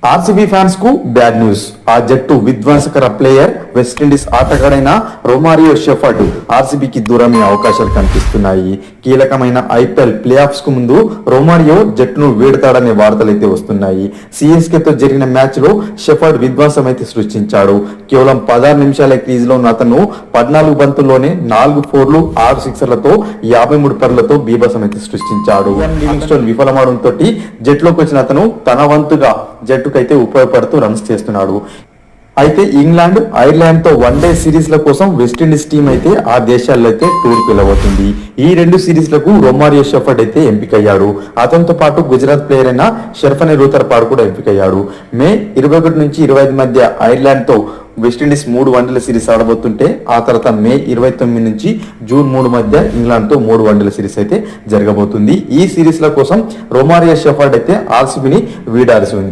RCB fans కు bad news. ఆ జట్టు విధ్వంసకర ప్లేయర్ వెస్టిండీస్ ఆటగాడైన రొమారియో షెఫర్డ్ ఆర్సీబీకి దూరమే అవకాశాలు కనిపిస్తున్నాయి. కీలకమైన ఐపీఎల్ ప్లే ఆఫ్స్ కు ముందు రొమారియో జట్టును వీడతాడనే వార్తలు అయితే వస్తున్నాయి. సిఎస్కేతో జరిగిన మ్యాచ్ లో షెఫర్డ్ విధ్వంసం అయితే సృష్టించాడు. కేవలం 16 నిమిషాల క్రీజ్ లో ఉన్న అతను 14 బంతుల్లోనే 4 4లు 6 సిక్సర్లతో 53 పరుగులతో బీభత్సం అయితే సృష్టించాడు. లివింగ్స్టోన్ విఫలమవడంతో జట్టులోకి వచ్చిన అతను తన వంతుగా జట్టుకైతే ఉపయోగపడుతూ రన్స్ చేస్తున్నాడు. అయితే ఇంగ్లాండ్, ఐర్లాండ్ తో వన్డే సిరీస్ల కోసం వెస్టిండీస్ టీం అయితే ఆ దేశాల్లో అయితే టూర్ వెళ్ళబోతుంది. ఈ 2 సిరీస్లకు రొమారియో షెఫర్డ్ అయితే ఎంపికయ్యాడు. అతనితో పాటు గుజరాత్ ప్లేయర్ అయిన షర్ఫనే రూతర్పాడ్ కూడా ఎంపికయ్యాడు. మే 21 నుంచి 25 మధ్య ఐర్లాండ్ తో వెస్టిండీస్ 3 వన్డేల సిరీస్ ఆడబోతుంటే ఆ తర్వాత మే 29 నుంచి జూన్ 3 మధ్య ఇంగ్లాండ్ తో 3 వన్డేల సిరీస్ అయితే జరగబోతుంది. ఈ సిరీస్ల కోసం రొమారియో షెఫర్డ్ అయితే ఆర్సీబీని వీడాల్సి ఉంది.